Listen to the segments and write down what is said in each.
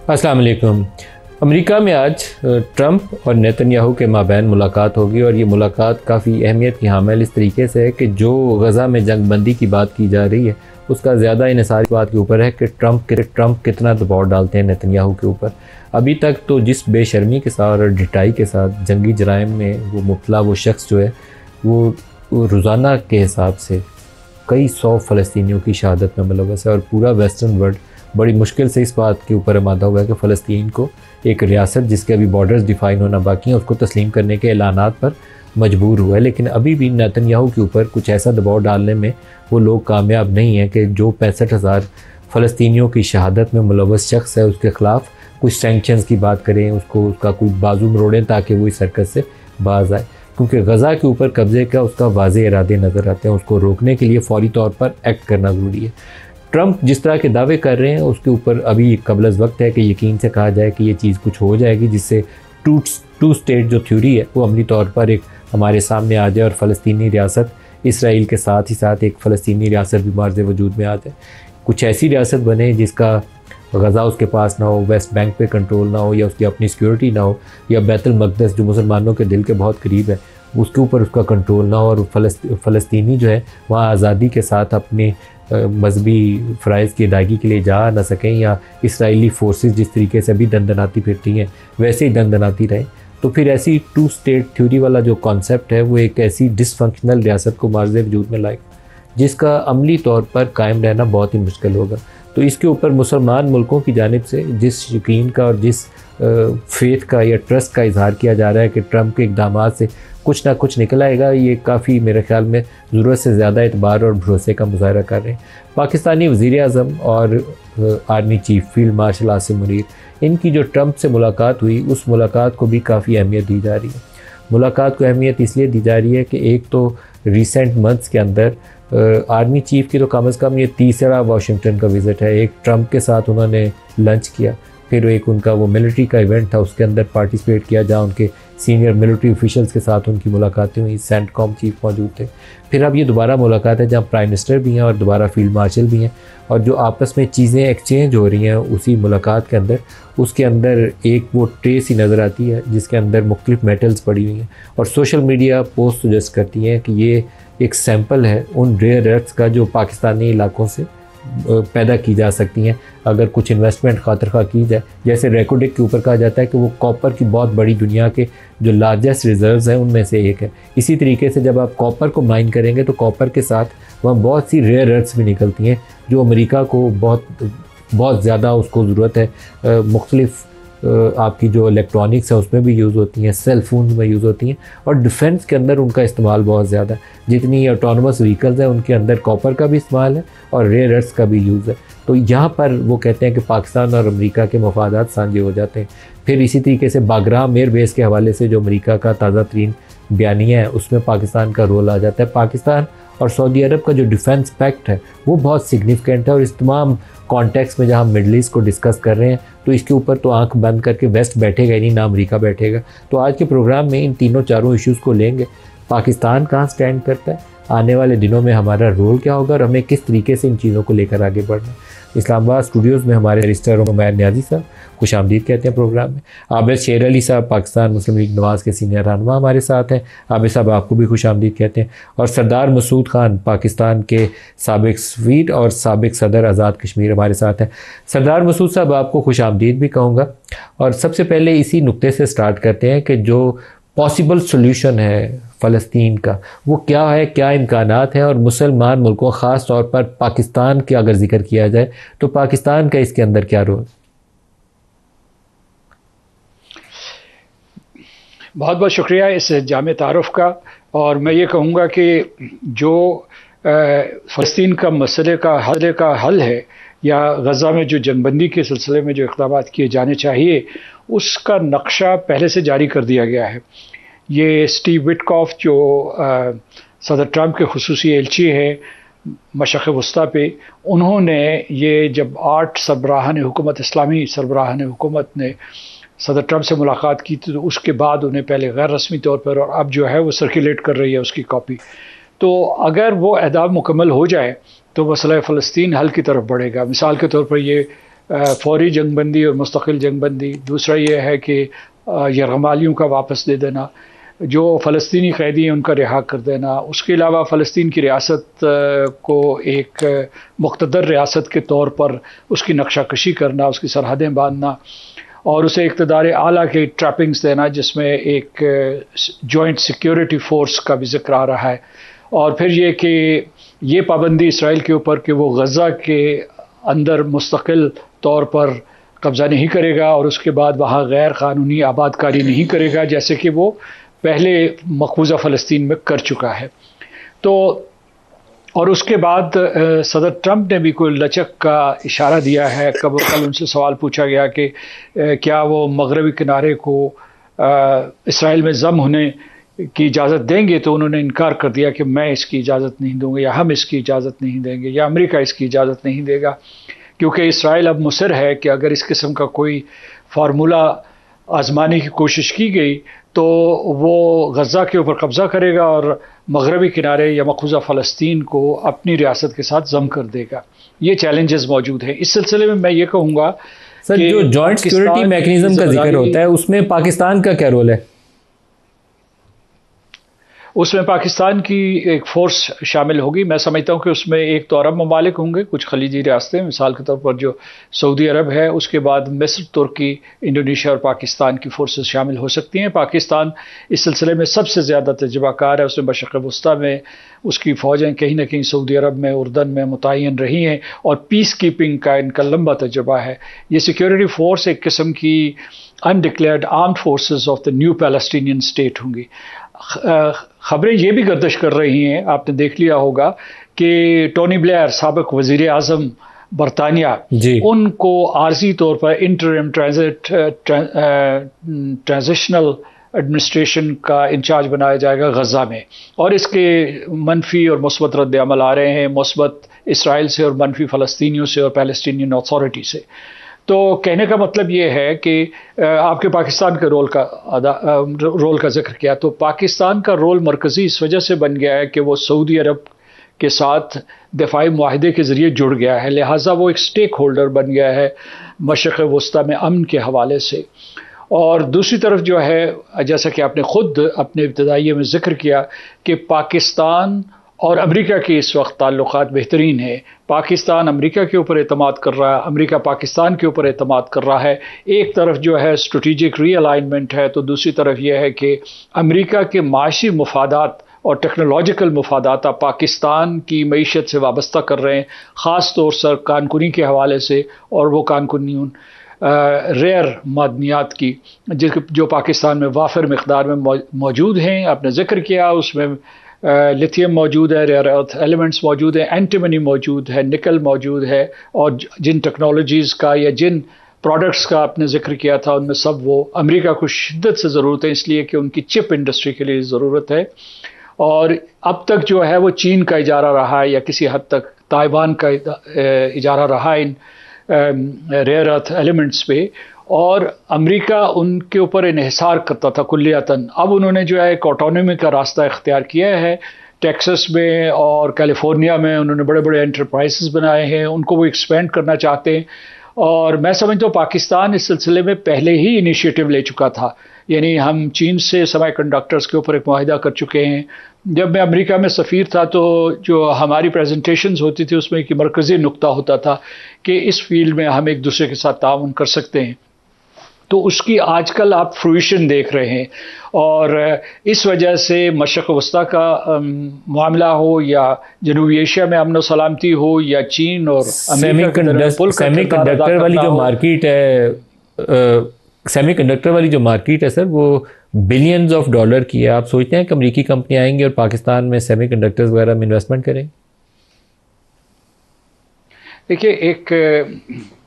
अस्सलाम वालेकुम। अमेरिका में आज ट्रंप और नेतन्याहू के माबैन मुलाकात होगी और ये मुलाकात काफ़ी अहमियत की हामिल इस तरीके से है कि जो गज़ा में जंग बंदी की बात की जा रही है उसका ज़्यादा इन्हिसार इस बात के ऊपर है कि ट्रंप कितना दबाव डालते हैं नेतन्याहू के ऊपर। अभी तक तो जिस बेशर्मी के साथ और डिटाई के साथ जंगी जराइम में वो मुब्तला वो शख्स जो है वो रोज़ाना के हिसाब से कई 100 फ़लस्तीनियों की शहादत में मुलव्वस है और पूरा वेस्टर्न वर्ल्ड बड़ी मुश्किल से इस बात के ऊपर आमादा हुआ है कि फ़लस्तीन को एक रियासत जिसके अभी बॉर्डर्स डिफ़ाइन होना बाकी हैं उसको तस्लीम करने के ऐलानात पर मजबूर हुआ है। लेकिन अभी भी नेतन्याहू के ऊपर कुछ ऐसा दबाव डालने में वो लोग कामयाब नहीं हैं कि जो 65,000 फ़लस्तीनियों की शहादत में मुलव्वस शख्स है उसके ख़िलाफ़ कुछ सैंक्शंस की बात करें, उसको उसका कोई बाजू मरोड़ें ताकि वो इस हरकत से बाज आए, क्योंकि गज़ा के ऊपर कब्ज़े का उसका वाज़ेह इरादे नज़र आते हैं। उसको रोकने के लिए फ़ौरी तौर पर एक्ट करना ज़रूरी है। ट्रंप जिस तरह के दावे कर रहे हैं उसके ऊपर अभी कबल अज़ वक्त है कि यकीन से कहा जाए कि ये चीज़ कुछ हो जाएगी जिससे टू स्टेट जो थ्योरी है वो अमली तौर पर एक हमारे सामने आ जाए और फ़लस्तीनी रियासत इसराइल के साथ ही साथ एक फ़लस्तीनी रियासत भी मार्ज़ वजूद में आ जाए। कुछ ऐसी रियासत बने जिसका गज़ा उसके पास ना हो, वेस्ट बैंक पे कंट्रोल ना हो, या उसकी अपनी सिक्योरिटी ना हो, या बैतुल मक़दस जो मुसलमानों के दिल के बहुत करीब है उसके ऊपर उसका कंट्रोल ना हो और फ़लस्तीनी जो है वहाँ आज़ादी के साथ अपने मजहबी फ़राइज़ की अदायगी के लिए जा ना सकें, या इसराइली फोर्सेस जिस तरीके से अभी दंदनाती फिरती हैं वैसे ही दंदनाती रहें। तो फिर ऐसी टू स्टेट थ्योरी वाला जो कॉन्सेप्ट है वो एक ऐसी डिसफंक्शनल रियासत को मार्ज़ वजूद में लाए जिसका अमली तौर पर कायम रहना बहुत ही मुश्किल होगा। तो इसके ऊपर मुसलमान मुल्कों की जानिब से जिस यकीन का और जिस फेथ का या ट्रस्ट का इजहार किया जा रहा है कि ट्रंप के इक़दाम से कुछ ना कुछ निकल आएगा, ये काफ़ी मेरे ख़्याल में ज़रूरत से ज़्यादा एतबार और भरोसे का मुज़ाहरा कर रहे हैं। पाकिस्तानी वज़ीर-ए-आज़म और army chief field marshal Asim Munir, इनकी जो ट्रंप से मुलाकात हुई उस मुलाकात को भी काफ़ी अहमियत दी जा रही है। मुलाकात को अहमियत इसलिए दी जा रही है कि एक तो रिसेंट मंथ्स के अंदर आर्मी चीफ की तो कम से कम ये तीसरा वाशिंगटन का विज़िट है। एक ट्रंप के साथ उन्होंने लंच किया, फिर एक उनका वो मिलिट्री का इवेंट था उसके अंदर पार्टिसिपेट किया जहाँ उनके सीनियर मिलिट्री ऑफिशियल्स के साथ उनकी मुलाकातें हुई, सेंटकॉम चीफ मौजूद थे। फिर अब ये दोबारा मुलाकात है जहाँ प्राइम मिनिस्टर भी हैं और दोबारा फील्ड मार्शल भी हैं, और जो आपस में चीज़ें एक्सचेंज हो रही हैं उसी मुलाकात के अंदर, उसके अंदर एक वो ट्रे सी नज़र आती है जिसके अंदर मुख्तलिफ मेटल्स पड़ी हुई हैं, और सोशल मीडिया पोस्ट सजेस्ट करती हैं कि ये एक सैंपल है उन रेयर अर्थ्स का जो पाकिस्तानी इलाकों से पैदा की जा सकती हैं अगर कुछ इन्वेस्टमेंट खातिर खा की जाए। जैसे रेकोडिक के ऊपर कहा जाता है कि वो कॉपर की बहुत बड़ी दुनिया के जो लार्जेस्ट रिजर्व्स हैं उनमें से एक है। इसी तरीके से जब आप कॉपर को माइन करेंगे तो कॉपर के साथ वहाँ बहुत सी रेयर अर्थ्स भी निकलती हैं जो अमेरिका को बहुत ज़्यादा उसको ज़रूरत है। मुख्तलिफ आपकी जो इलेक्ट्रॉनिक्स है उसमें भी यूज़ होती हैं, सेल फोन में यूज़ होती हैं, और डिफेंस के अंदर उनका इस्तेमाल बहुत ज़्यादा है। जितनी ऑटोनमस व्हीकल्स हैं उनके अंदर कॉपर का भी इस्तेमाल है और रेयर अर्थ्स का भी यूज़ है। तो यहाँ पर वो कहते हैं कि पाकिस्तान और अमेरिका के मफादात साझे हो जाते हैं। फिर इसी तरीके से बाग्राम एयर बेस के हवाले से जो अमेरिका का ताज़ा तरीन बयानिया है उसमें पाकिस्तान का रोल आ जाता है। पाकिस्तान और सऊदी अरब का जो डिफेंस पैक्ट है वो बहुत सिग्निफिकेंट है, और इस तमाम कॉन्टेक्स्ट में जहाँ मिडल ईस्ट को डिस्कस कर रहे हैं तो इसके ऊपर तो आंख बंद करके वेस्ट बैठेगा ही नहीं, ना अमेरिका बैठेगा। तो आज के प्रोग्राम में इन तीनों चारों इश्यूज़ को लेंगे। पाकिस्तान कहाँ स्टैंड करता है, आने वाले दिनों में हमारा रोल क्या होगा, और हमें किस तरीके से इन चीज़ों को लेकर आगे बढ़ना है। इस्लामाबाद स्टूडियोज़ में हमारे बैरिस्टर उमैर न्याजी साहब खुश आमदीद कहते हैं प्रोग्राम में। आबिद शेर अली साहब पाकिस्तान मुस्लिम लीग नवाज़ के सीनियर रहनुमा हमारे साथ हैं। आबिद साहब आपको भी खुश आमदीद कहते हैं। और सरदार मसूद खान पाकिस्तान के साबिक सफीर और साबिक सदर आज़ाद कश्मीर हमारे साथ हैं। सरदार मसूद साहब आपको खुश आमदीद भी कहूँगा, और सबसे पहले इसी नुक्ते से स्टार्ट करते हैं कि जो पॉसिबल सोल्यूशन है फ़लस्तीन का वो क्या है, क्या इम्कानात हैं, और मुसलमान मुल्कों ख़ास तौर पर पाकिस्तान का अगर जिक्र किया जाए तो पाकिस्तान का इसके अंदर क्या रोल। बहुत बहुत शुक्रिया इस जामे तारुफ का। और मैं ये कहूँगा कि जो फ़लस्तीन का मसले का हल है या गज़ा में जो जंगबंदी के सिलसिले में जो इक़दाम किए जाने चाहिए उसका नक्शा पहले से जारी कर दिया गया है। ये स्टीव विटकॉफ जो सदर ट्रंप के खुसूसी एलची है मशरक़ वस्ता पे, उन्होंने ये जब 8 सरबराहान हुकूमत इस्लामी सरबराहान हुकूमत ने सदर ट्रंप से मुलाकात की थी तो उसके बाद उन्हें पहले गैर रस्मी तौर पर, और अब जो है वो सर्कुलेट कर रही है उसकी कॉपी। तो अगर वो अहदाफ मुकम्मल हो जाए तो मसला फ़लस्तीन हल की तरफ बढ़ेगा। मिसाल के तौर पर ये फौरी जंगबंदी और मुस्तकिल जंगबंदी। दूसरा ये है कि यरगमालियों का वापस दे देना, जो फ़लस्तीनी कैदी हैं उनका रिहा कर देना। उसके अलावा फ़लस्तीन की रियासत को एक मुक़्तदर रियासत के तौर पर उसकी नक्शा कशी करना, उसकी सरहदें बांधना और उसे इक़्तिदार आला के ट्रैपिंग्स देना, जिसमें एक जॉइंट सिक्योरिटी फ़ोर्स का भी ज़िक्र आ रहा है। और फिर ये कि ये पाबंदी इसराइल के ऊपर कि वो गज़ा के अंदर मुस्तकिल तौर पर कब्ज़ा नहीं करेगा और उसके बाद वहाँ गैर क़ानूनी आबादकारी नहीं करेगा, जैसे कि वो पहले मक़बूज़ा फ़लस्तीन में कर चुका है। तो और उसके बाद सदर ट्रंप ने भी कोई लचक का इशारा दिया है। कल उनसे सवाल पूछा गया कि क्या वो मगरबी किनारे को इसराइल में ज़म होने की इजाज़त देंगे, तो उन्होंने इनकार कर दिया कि मैं इसकी इजाज़त नहीं दूंगा या हम इसकी इजाज़त नहीं देंगे या अमेरिका इसकी इजाज़त नहीं देगा, क्योंकि इसराइल अब मुसर है कि अगर इस किस्म का कोई फार्मूला आजमाने की कोशिश की गई तो वो गज़ा के ऊपर कब्ज़ा करेगा और मगरबी किनारे या मक़बूज़ा फ़लस्तीन को अपनी रियासत के साथ ज़म कर देगा। ये चैलेंजेस मौजूद हैं। इस सिलसिले में मैं ये कहूँगा सर, जो जॉइंट सिक्योरिटी मैकेनिज्म का जिक्र होता है उसमें पाकिस्तान का क्या रोल है? उसमें पाकिस्तान की एक फ़ोर्स शामिल होगी। मैं समझता हूँ कि उसमें एक तो अरब ममालिक होंगे, कुछ खलीजी रियासतें, मिसाल के तौर पर जो सऊदी अरब है, उसके बाद मिस्र, तुर्की, इंडोनेशिया और पाकिस्तान की फ़ोर्सेस शामिल हो सकती हैं। पाकिस्तान इस सिलसिले में सबसे ज़्यादा तजुर्बाकार है। उसमें मशरिक़ वस्ता में उसकी फ़ौजें कहीं ना कहीं सऊदी अरब में, उर्दन में मुतय्यन रही हैं और पीस कीपिंग का इनका लंबा तजुर्बा है। ये सिक्योरिटी फ़ोर्स एक किस्म की undeclared armed forces of the new Palestinian state होंगी। खबरें ये भी गर्दिश कर रही हैं, आपने देख लिया होगा कि टोनी ब्लेयर, साबिक वज़ीर आज़म बरतानिया, उनको आर्जी तौर पर इंटरिम ट्रांजिशनल एडमिनिस्ट्रेशन का इंचार्ज बनाया जाएगा गज़ा में। और इसके मनफी और मुस्बत रद्द अमल आ रहे हैं, मुस्बत इसराइल से और मनफी फ़लस्तीनियों से और पैलेस्टीनियन अथॉरिटी से। तो कहने का मतलब ये है कि आपके पाकिस्तान के रोल का जिक्र किया, तो पाकिस्तान का रोल मरकज़ी इस वजह से बन गया है कि वो सऊदी अरब के साथ दफ़ाई मुआहदे के ज़रिए जुड़ गया है, लिहाजा वो एक स्टेक होल्डर बन गया है मशरिक़ वस्ता में अमन के हवाले से। और दूसरी तरफ जो है, जैसा कि आपने ख़ुद अपने इब्तिदाइये में ज़िक्र किया कि पाकिस्तान और अमेरिका के इस वक्त ताल्लुक़ात बेहतरीन है। पाकिस्तान अमेरिका के ऊपर एतमाद कर रहा है, अमेरिका पाकिस्तान के ऊपर एतमाद कर रहा है। एक तरफ जो है स्ट्रेटेजिक रीअलाइनमेंट है, तो दूसरी तरफ यह है कि अमेरिका के माशी मुफादात और टेक्नोलॉजिकल मुफादात पाकिस्तान की मईशत से वाबस्ता कर रहे हैं, ख़ास तौर से कानकुनी के हवाले से। और वो कानकुनी रेयर मादनियात की जो पाकिस्तान में वाफिर मिक़दार में मौजूद हैं, आपने ज़िक्र किया, उसमें लिथियम मौजूद है, रेयर अर्थ एलिमेंट्स मौजूद है, एंटीमनी मौजूद है, निकल मौजूद है। और जिन टेक्नोलॉजीज़ का या जिन प्रोडक्ट्स का आपने जिक्र किया था, उनमें सब वो अमेरिका को शिद्दत से ज़रूरत है, इसलिए कि उनकी चिप इंडस्ट्री के लिए ज़रूरत है। और अब तक जो है वो चीन का इजारा रहा है या किसी हद तक ताइवान का इजारा रहा है इन रेयर अर्थ एलिमेंट्स पे, और अमेरिका उनके ऊपर इन्हिसार करता था कुल्लियतन। अब उन्होंने जो है एक ऑटोनॉमी का रास्ता इख्तियार किया है। टेक्सास में और कैलिफोर्निया में उन्होंने बड़े बड़े एंटरप्राइजेस बनाए हैं, उनको वो एक्सपेंड करना चाहते हैं। और मैं समझता हूँ पाकिस्तान इस सिलसिले में पहले ही इनिशिएटिव ले चुका था, यानी हम चीन से सेमीकंडक्टर्स के ऊपर एक मुआहिदा कर चुके हैं। जब मैं अमेरिका में सफ़ीर था तो जो हमारी प्रेजेंटेशंस होती थी उसमें एक मरकज़ी नुक्ता होता था कि इस फील्ड में हम एक दूसरे के साथ ताउन कर सकते हैं। तो उसकी आजकल आप फ्रूइशन देख रहे हैं। और इस वजह से मशरिक़ वस्ता का मामला हो या जनूबी एशिया में अमन सलामती हो या चीन और सेमीकंडक्टर वाली जो मार्केट है, सेमीकंडक्टर वाली जो मार्केट है सर, वो बिलियंस ऑफ डॉलर की है। आप सोचते हैं कि अमेरिकी कंपनी आएंगी और पाकिस्तान में सेमीकंडक्टर्स वगैरह में इन्वेस्टमेंट करेंगे? देखिए, एक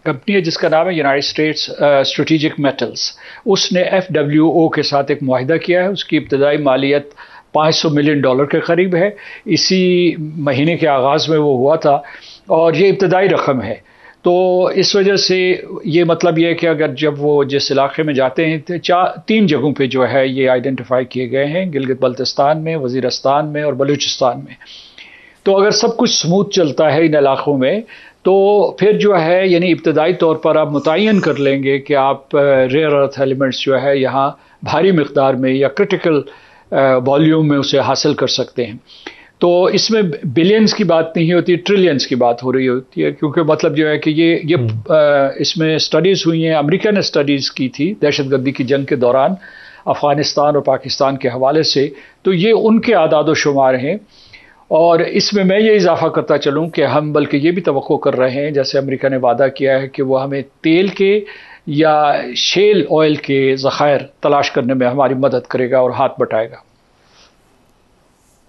कंपनी है जिसका नाम है यूनाइटेड स्टेट्स स्ट्रेटेजिक मेटल्स, उसने FWO के साथ एक मुआहिदा किया है। उसकी इब्तदाई मालियत $500 मिलियन के करीब है। इसी महीने के आगाज़ में वो हुआ था और ये इब्तदाई रकम है। तो इस वजह से ये मतलब ये है कि अगर जब वो जिस इलाके में जाते हैं तो 3 जगहों पे जो है ये आइडेंटिफाई किए गए हैं, गिलगित बल्तिस्तान में, वज़ीरिस्तान में और बलूचिस्तान में। तो अगर सब कुछ स्मूथ चलता है इन इलाक़ों में, तो फिर जो है यानी इब्तदाई तौर पर आप मुतय्यन कर लेंगे कि आप रेयर अर्थ एलिमेंट्स जो है यहाँ भारी मिक़दार में या क्रिटिकल वॉल्यूम में उसे हासिल कर सकते हैं। तो इसमें बिलियंस की बात नहीं होती, ट्रिलियंस की बात हो रही होती है, क्योंकि मतलब जो है कि ये इसमें स्टडीज़ हुई हैं। अमेरिका ने स्टडीज़ की थी दहशतगर्दी की जंग के दौरान अफ़गानिस्तान और पाकिस्तान के हवाले से, तो ये उनके आदाद व शुमार हैं। और इसमें मैं ये इजाफा करता चलूँ कि हम बल्कि ये भी तवक्को कर रहे हैं, जैसे अमेरिका ने वादा किया है कि वो हमें तेल के या शेल ऑयल के ज़खायर तलाश करने में हमारी मदद करेगा और हाथ बटाएगा।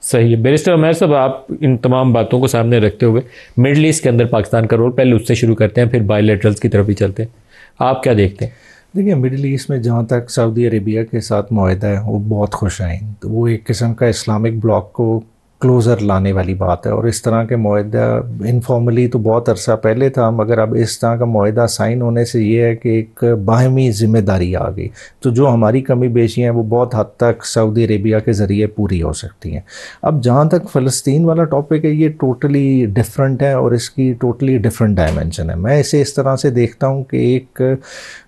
सही है। बैरिस्टर उमैर साहब, आप इन तमाम बातों को सामने रखते हुए मिडल ईस्ट के अंदर पाकिस्तान का रोल, पहले उससे शुरू करते हैं, फिर बायलैटरल्स की तरफ भी चलते हैं। आप क्या देखते हैं? देखिए, मिडिल ईस्ट में जहाँ तक सऊदी अरेबिया के साथ मुआहदा है वो बहुत खुश हैं। तो वो एक किस्म का इस्लामिक ब्लॉक को क्लोज़र लाने वाली बात है, और इस तरह के मुआहदा इनफॉर्मली तो बहुत अरसा पहले था, मगर अब इस तरह का मुआहदा साइन होने से ये है कि एक बाहमी ज़िम्मेदारी आ गई। तो जो हमारी कमी बेशी हैं वो बहुत हद तक सऊदी अरेबिया के ज़रिए पूरी हो सकती हैं। अब जहाँ तक फ़लस्तीन वाला टॉपिक है, ये टोटली डिफरेंट है और इसकी टोटली डिफरेंट डायमेंशन है। मैं इसे इस तरह से देखता हूँ कि एक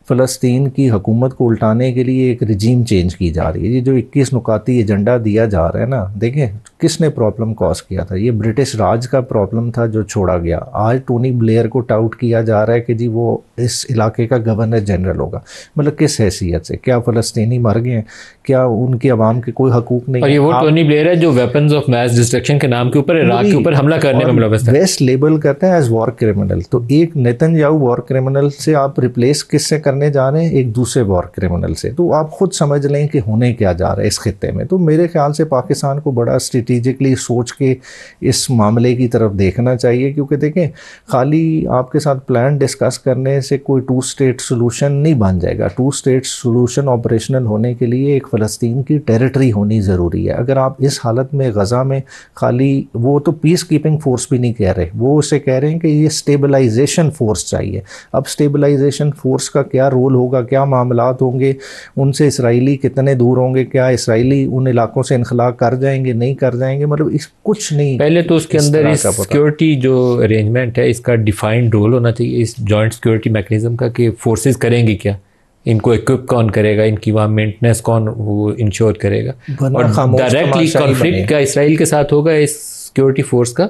फ़लस्तीन की हुकूमत को उल्टाने के लिए एक रिजीम चेंज की जा रही है। ये जो 21 नुकाती एजेंडा दिया जा रहा है ना, देखें किसने प्रॉब्लम कॉज किया था। ये ब्रिटिश राज का प्रॉब्लम था जो छोड़ा गया। आज टोनी ब्लेयर को टाउट किया जा रहा है कि जी वो इस इलाके का गवर्नर जनरल होगा। मतलब किस हैसियत से? क्या फ़लस्तीनी मर गए हैं? क्या उनकी आवाम के कोई हकूक़ नहीं? और ये वो टोनी ब्लेयर है जो वेपन्स ऑफ मैस डिस्ट्रक्शन के नाम के ऊपर इराक के ऊपर हमला करने में मुलव्वस है। वेस्ट लेबल करते हैं एज वॉर क्रिमिनल। तो एक नेतन्याहू वॉर क्रिमिनल से आप रिप्लेस किससे करने जा रहे हैं? एक दूसरे वॉर क्रिमिनल से। तो आप खुद समझ लें कि होने क्या जा रहा है इस खित्ते में। तो मेरे ख्याल से पाकिस्तान को बड़ा स्ट्रेटेजिकली सोच के इस मामले की तरफ देखना चाहिए, क्योंकि देखें खाली आपके साथ प्लान डिस्कस करने से कोई 2 स्टेट सोल्यूशन नहीं बन जाएगा। 2 स्टेट सोल्यूशन ऑपरेशनल होने के लिए एक फ़लस्तीन की टेरिटरी होनी ज़रूरी है। अगर आप इस हालत में गज़ा में खाली, वो तो पीस कीपिंग फोर्स भी नहीं कह रहे, वो उसे कह रहे हैं कि ये स्टेबलाइजेशन फोर्स चाहिए। अब स्टेबलाइजेशन फोर्स का क्या रोल होगा, क्या मामलात होंगे, उनसे इसराइली कितने दूर होंगे, क्या इसराइली उन इलाकों से इनखला कर जाएंगे, नहीं कर जाएंगे, मतलब इस कुछ नहीं। पहले तो उसके अंदर इस सिक्योरिटी जो अरेंजमेंट है इसका डिफाइंड रोल होना चाहिए इस जॉइंट सिक्योरिटी मैकेनिज्म का, कि फोर्सेस करेंगी क्या, इनको इक्विप कौन करेगा, इनकी वहाँ मेंटेनेंस कौन वो इंश्योर करेगा, और डायरेक्टली कॉन्फ्लिक्ट क्या इसराइल के साथ होगा इस सिक्योरिटी फोर्स का,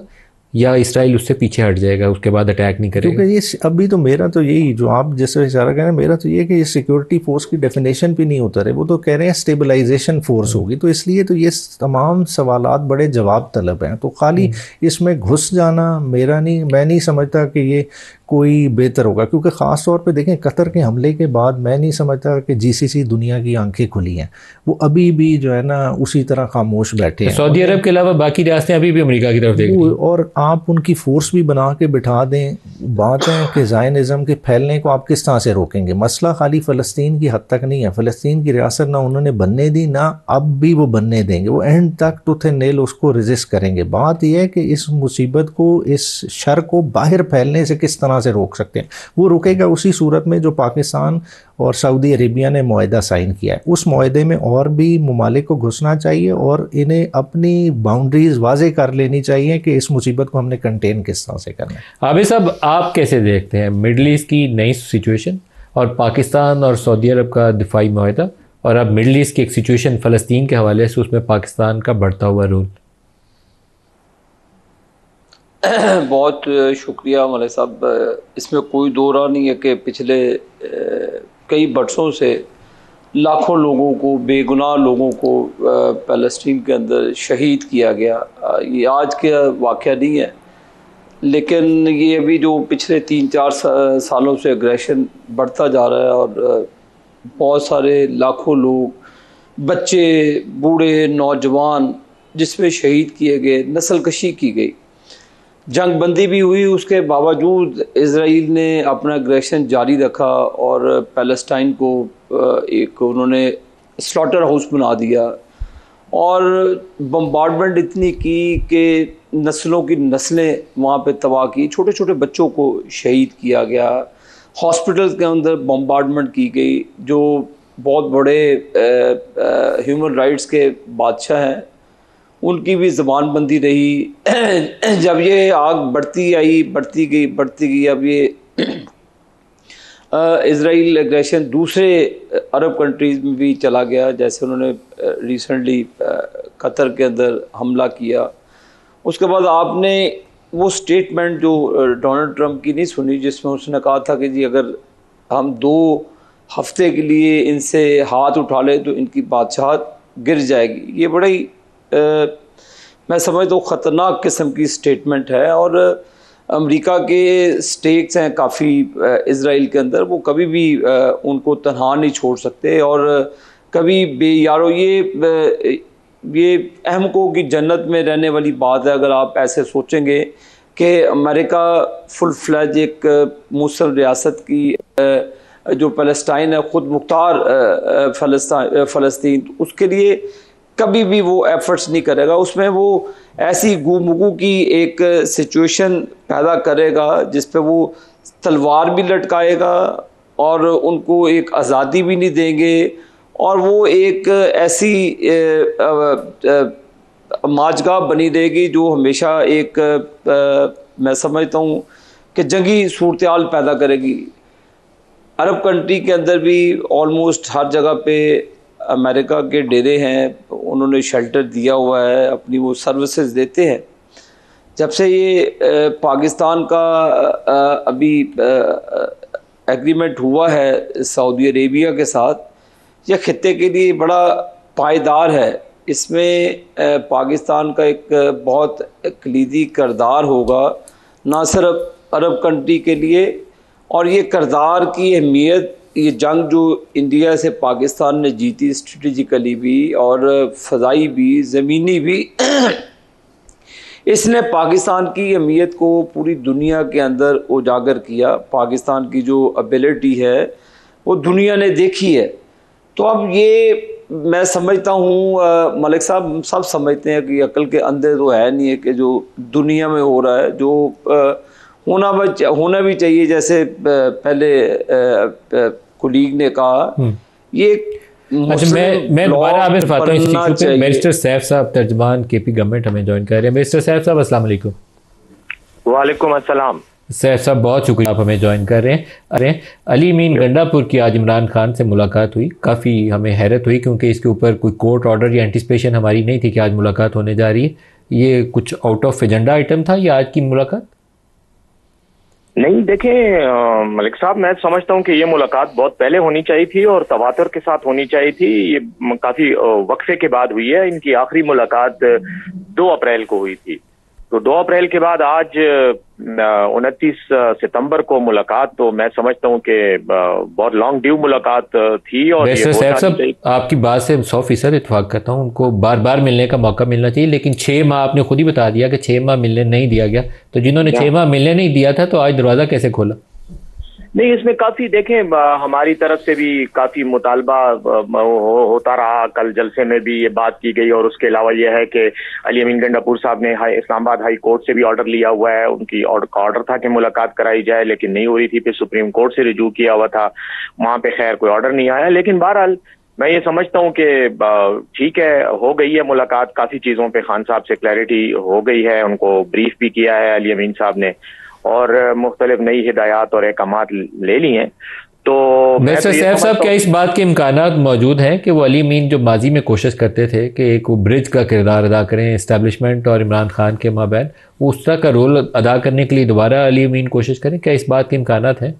या इसराइल उससे पीछे हट जाएगा, उसके बाद अटैक नहीं करेगा? क्योंकि ये अभी तो मेरा तो यही जो आप जैसे इशारा करें, मेरा तो ये कि ये सिक्योरिटी फोर्स की डेफिनेशन भी नहीं उतरे। वो तो कह रहे हैं स्टेबलाइजेशन फोर्स होगी। तो इसलिए तो ये तमाम सवालात बड़े जवाब तलब हैं। तो खाली इसमें घुस जाना मैं नहीं समझता कि ये कोई बेहतर होगा, क्योंकि ख़ास तौर पे देखें कतर के हमले के बाद मैं नहीं समझता कि जीसीसी दुनिया की आंखें खुली हैं। वो अभी भी जो है ना उसी तरह खामोश बैठे हैं। सऊदी अरब के अलावा बाकी रियासतें अभी भी अमेरिका की तरफ देख रही हैं। और आप उनकी फोर्स भी बना के बिठा दें, बात है कि ज़ायनिज़्म के फैलने को आप किस तरह से रोकेंगे? मसला खाली फ़लस्तीन की हद तक नहीं है। फ़लस्तीन की रियासत ना उन्होंने बनने दी, ना अब भी वो बनने देंगे। वो एंड तक टूथ एंड नेल उसको रेजिस्ट करेंगे। बात यह है कि इस मुसीबत को, इस शर को बाहर फैलने से किस तरह से रोक सकते हैं। वो रुकेगा उसी सूरत में जो पाकिस्तान और सऊदी अरेबिया ने मुआहदा साइन किया है। उस मुआहदे में और भी ममालिक को घुसना चाहिए और इन्हें अपनी बाउंड्रीज़ वाज़े कर लेनी चाहिए कि इस मुसीबत को हमने कंटेन किस तरह से करना है। आबिद साहब, आप कैसे देखते हैं मिडल ईस्ट की नई सिचुएशन और पाकिस्तान और सऊदी अरब का दिफाई मुआहदा, और अब मिडल ईस्ट की एक सिचुएशन फ़लस्तीन के हवाले से, उसमें पाकिस्तान का बढ़ता हुआ रोल? बहुत शुक्रिया मौलाना साहब। इसमें कोई दो राह नहीं है कि पिछले कई बरसों से लाखों लोगों को, बेगुनाह लोगों को फ़लस्तीन के अंदर शहीद किया गया। ये आज का वाक़या नहीं है, लेकिन ये अभी जो पिछले 3-4 सालों से एग्रेशन बढ़ता जा रहा है और बहुत सारे लाखों लोग, बच्चे, बूढ़े, नौजवान जिसमें शहीद किए गए, नस्ल कशी की गई, जंग बंदी भी हुई, उसके बावजूद इज़राइल ने अपना एग्रेशन जारी रखा और पैलेस्टाइन को एक उन्होंने स्लॉटर हाउस बना दिया और बम्बार्डमेंट इतनी की कि नस्लों की नस्लें वहाँ पे तबाह की, छोटे छोटे बच्चों को शहीद किया गया, हॉस्पिटल्स के अंदर बम्बार्डमेंट की गई। जो बहुत बड़े ह्यूमन राइट्स के बादशाह हैं उनकी भी ज़बानबंदी रही। जब ये आग बढ़ती गई, अब ये इज़राइल एग्रेशन दूसरे अरब कंट्रीज़ में भी चला गया। जैसे उन्होंने रिसेंटली कतर के अंदर हमला किया। उसके बाद आपने वो स्टेटमेंट जो डोनाल्ड ट्रंप की नहीं सुनी, जिसमें उसने कहा था कि जी अगर हम 2 हफ्ते के लिए इनसे हाथ उठा ले तो इनकी बादशाहत गिर जाएगी। ये बड़ी मैं समझता हूँ ख़तरनाक किस्म की स्टेटमेंट है। और अमेरिका के स्टेक्स हैं काफ़ी इज़राइल के अंदर, वो कभी भी उनको तनहा नहीं छोड़ सकते। और कभी यारो ये अहम को कि जन्नत में रहने वाली बात है अगर आप ऐसे सोचेंगे कि अमेरिका फुल फ्लैज एक मुस्लिम रियासत की जो फ़लस्तीन है, ख़ुद मुख्तार फ़लस्तीन, उसके लिए कभी भी वो एफ़र्ट्स नहीं करेगा। उसमें वो ऐसी गुमगू की एक सिचुएशन पैदा करेगा जिस पे वो तलवार भी लटकाएगा और उनको एक आज़ादी भी नहीं देंगे। और वो एक ऐसी माजगा बनी रहेगी जो हमेशा एक मैं समझता हूँ कि जंगी सूरत-ए-हाल पैदा करेगी। अरब कंट्री के अंदर भी ऑलमोस्ट हर जगह पे अमेरिका के डेरे हैं, उन्होंने शेल्टर दिया हुआ है, अपनी वो सर्विसेज देते हैं। जब से ये पाकिस्तान का अभी एग्रीमेंट हुआ है सऊदी अरेबिया के साथ, यह खित्ते के लिए बड़ा पायदार है। इसमें पाकिस्तान का एक बहुत कलीदी किरदार होगा, ना सिर्फ अरब कंट्री के लिए। और ये किरदार की अहमियत, ये जंग जो इंडिया से पाकिस्तान ने जीती स्ट्रेटजिकली भी और फ़ज़ाई भी ज़मीनी भी, इसने पाकिस्तान की अहमियत को पूरी दुनिया के अंदर उजागर किया। पाकिस्तान की जो एबिलिटी है वो दुनिया ने देखी है। तो अब ये मैं समझता हूँ मलिक साहब सब समझते हैं कि अकल के अंधे तो है नहीं है कि जो दुनिया में हो रहा है, जो होना भी चाहिए। जैसे पहले कुलीग ने कहा, ये अच्छा मैं दोबारा आप बैरिस्टर सैफ साहब तर्जमान केपी गवर्नमेंट हमें ज्वाइन कर रहे हैं। बैरिस्टर सैफ साहब अस्सलाम वालेकुम। वालेकुम अस्सलाम। सैफ साहब बहुत शुक्रिया आप हमें ज्वाइन कर रहे हैं। अरे अली मीन गंडापुर की आज इमरान खान से मुलाकात हुई, काफ़ी हमें हैरत हुई क्योंकि इसके ऊपर कोई कोर्ट ऑर्डर या एंटिसिपेशन हमारी नहीं थी कि आज मुलाकात होने जा रही है। ये कुछ आउट ऑफ एजेंडा आइटम था या आज की मुलाकात? नहीं, देखें मलिक साहब, मैं समझता हूँ कि ये मुलाकात बहुत पहले होनी चाहिए थी और तवातर के साथ होनी चाहिए थी। ये काफ़ी वक्फे के बाद हुई है। इनकी आखिरी मुलाकात 2 अप्रैल को हुई थी। तो 2 अप्रैल के बाद आज 29 सितंबर को मुलाकात, तो मैं समझता हूँ कि बहुत लॉन्ग ड्यू मुलाकात थी। और साहब आपकी बात से 100% इत्तेफाक करता हूँ। उनको बार बार मिलने का मौका मिलना चाहिए, लेकिन 6 माह आपने खुद ही बता दिया कि 6 माह मिलने नहीं दिया गया। तो जिन्होंने 6 माह मिलने नहीं दिया था तो आज दरवाज़ा कैसे खोला? नहीं, इसमें काफी देखें हमारी तरफ से भी काफी मुतालबा होता रहा। कल जलसे में भी ये बात की गई और उसके अलावा यह है कि अली अमीन गंडापुर साहब ने इस्लामाबाद हाई कोर्ट से भी ऑर्डर लिया हुआ है। उनकी ऑर्डर था कि मुलाकात कराई जाए, लेकिन नहीं हो रही थी। फिर सुप्रीम कोर्ट से रिजू किया हुआ था, वहां पे खैर कोई ऑर्डर नहीं आया। लेकिन बहरहाल मैं ये समझता हूँ कि ठीक है, हो गई है मुलाकात। काफी चीजों पर खान साहब से क्लैरिटी हो गई है, उनको ब्रीफ भी किया है अली अमीन साहब ने और मुख्तलिफ नई हिदायत और अहकामात ले लिए हैं। तो मिस्टर सैफ साहब, क्या इस बात के इम्कानात मौजूद हैं कि वो अली मीन जो माजी में कोशिश करते थे कि एक ब्रिज का किरदार अदा करें इस्टेब्लिशमेंट और इमरान खान के माबैन, वो उस तरह का रोल अदा करने के लिए दोबारा अली मीन कोशिश करें? क्या इस बात के इम्कानात हैं?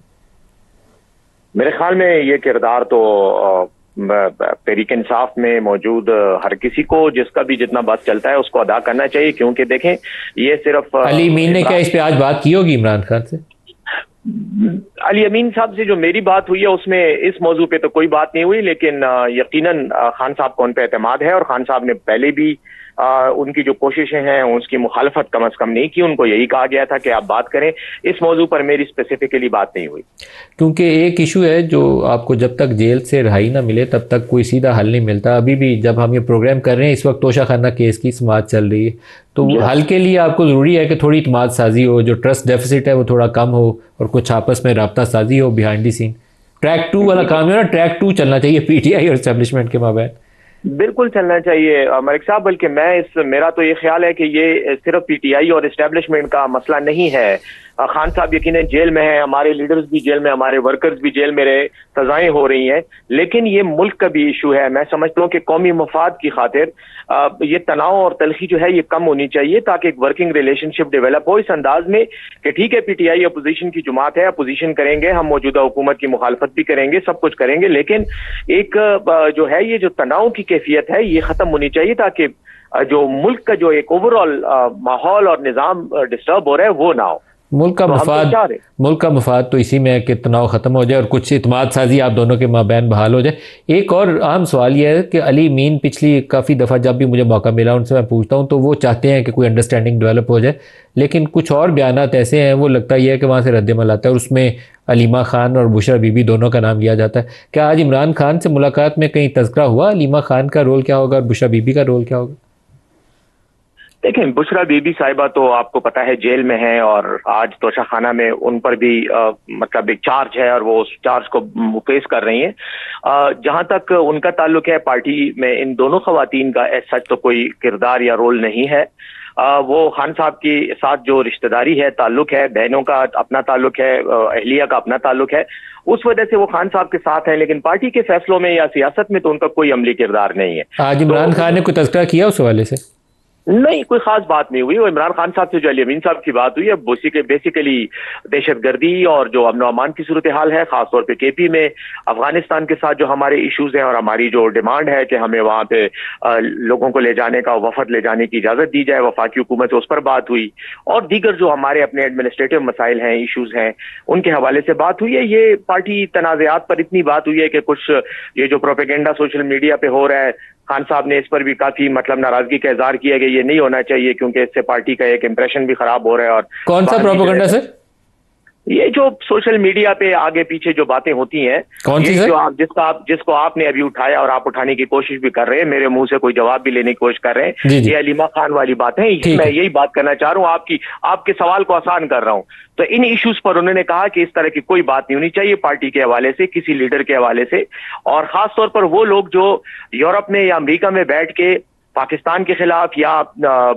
मेरे ख्याल में ये किरदार तो तहरीक इंसाफ में मौजूद हर किसी को जिसका भी जितना बस चलता है उसको अदा करना चाहिए। क्योंकि देखें, ये सिर्फ अली मीन ने क्या इस पे आज बात की होगी इमरान खान से? अली अमीन साहब से जो मेरी बात हुई है उसमें इस मौजू पे तो कोई बात नहीं हुई, लेकिन यकीनन खान साहब को उन पे एतमाद है और खान साहब ने पहले भी उनकी जो कोशिशें हैं उसकी मुखालफत कम अज कम नहीं की। उनको यही कहा गया था कि आप बात करें। इस मौजू पर मेरी स्पेसिफिकली बात नहीं हुई, क्योंकि एक इशू है जो आपको जब तक जेल से रिहाई ना मिले तब तक कोई सीधा हल नहीं मिलता। अभी भी जब हम ये प्रोग्राम कर रहे हैं, इस वक्त तोशा खाना केस की समाअत चल रही है, तो हल के लिए आपको ज़रूरी है कि थोड़ी इत्मीनान साजी हो, जो ट्रस्ट डेफिसिट है वो थोड़ा कम हो और कुछ आपस में राब्ता साजी हो बिहाइंड द सीन। ट्रैक 2 वाला काम है ना, ट्रैक 2 चलना चाहिए पीटीआई और एस्टेब्लिशमेंट के माबैन। बिल्कुल चलना चाहिए मलिक साहब, बल्कि मेरा तो ये ख्याल है कि ये सिर्फ पीटीआई और एस्टेब्लिशमेंट का मसला नहीं है। खान साहब यकीनन जेल में हैं, हमारे लीडर्स भी जेल में, हमारे वर्कर्स भी जेल में रहे, सजाएं हो रही हैं, लेकिन ये मुल्क का भी इशू है। मैं समझता हूँ कि कौमी मफाद की खातिर ये तनाव और तलखी जो है ये कम होनी चाहिए, ताकि एक वर्किंग रिलेशनशिप डेवलप हो इस अंदाज में कि ठीक है पीटीआई अपोजिशन की जमात है, अपोजिशन करेंगे, हम मौजूदा हुकूमत की मुखालफत भी करेंगे, सब कुछ करेंगे, लेकिन एक जो है ये जो तनाव की कैफियत है ये खत्म होनी चाहिए, ताकि जो मुल्क का जो एक ओवरऑल माहौल और निज़ाम डिस्टर्ब हो रहा है वो ना हो। मुल्क का मफाद तो इसी में है कि तनाव ख़त्म हो जाए और कुछ इत्मीनान साजी आप दोनों के माबैन बहाल हो जाए। एक और अहम सवाल यह है कि अली मीन पिछली काफ़ी दफ़ा जब भी मुझे मौका मिला उनसे मैं पूछता हूँ तो वो चाहते हैं कि कोई अंडरस्टैंडिंग डेवलप हो जाए, लेकिन कुछ और बयानात ऐसे हैं वो लगता यह है कि वहाँ से रद्दमल आता है और उसमें अलीमा खान और बुशरा बीबी दोनों का नाम लिया जाता है। क्या आज इमरान खान से मुलाकात में कहीं तज़किरा हुआ अलीमा खान का रोल क्या होगा और बुशरा बीबी का रोल क्या होगा? देखें, बुशरा बीबी साहिबा तो आपको पता है जेल में है और आज तोशा खाना में उन पर भी मतलब एक चार्ज है और वो उस चार्ज को फेस कर रही हैं। जहां तक उनका ताल्लुक है पार्टी में इन दोनों खवातीन का सच तो कोई किरदार या रोल नहीं है। वो खान साहब के साथ जो रिश्तेदारी है, ताल्लुक है, बहनों का अपना ताल्लुक है, अहलिया का अपना ताल्लुक है, उस वजह से वो खान साहब के साथ हैं, लेकिन पार्टी के फैसलों में या सियासत में तो उनका कोई अमली किरदार नहीं है। आज इमरान खान ने कोई तज़किरा किया उस हवाले से? नहीं, कोई खास बात नहीं हुई। वो इमरान खान साहब से जो अली अमीन साहब की बात हुई है बेसिकली दहशतगर्दी और जो अमन अमान की सूरत हाल है, खासतौर पे केपी में अफगानिस्तान के साथ जो हमारे इश्यूज हैं और हमारी जो डिमांड है कि हमें वहां पे लोगों को ले जाने का, वफद ले जाने की इजाजत दी जाए वफाकी हुकूमत से, उस पर बात हुई और दीगर जो हमारे अपने एडमिनिस्ट्रेटिव मसाइल हैं, इशूज हैं, उनके हवाले से बात हुई है। ये पार्टी तनाज़ात पर इतनी बात हुई है कि कुछ ये जो प्रोपेगेंडा सोशल मीडिया पे हो रहा है, खान साहब ने इस पर भी काफी मतलब नाराजगी का इजहार किया कि ये नहीं होना चाहिए क्योंकि इससे पार्टी का एक इंप्रेशन भी खराब हो रहा है। और कौन सा प्रोपेगेंडा सर? ये जो सोशल मीडिया पे आगे पीछे जो बातें होती हैं, कौन सी जो जिसको आपने अभी उठाया और आप उठाने की कोशिश भी कर रहे हैं, मेरे मुंह से कोई जवाब भी लेने की कोशिश कर रहे हैं, ये अलीमा खान वाली बात है। मैं यही बात करना चाह रहा हूँ, आपके सवाल को आसान कर रहा हूँ। तो इन इश्यूज पर उन्होंने कहा कि इस तरह की कोई बात नहीं होनी चाहिए पार्टी के हवाले से, किसी लीडर के हवाले से, और खासतौर पर वो लोग जो यूरोप में या अमेरिका में बैठ के पाकिस्तान के खिलाफ या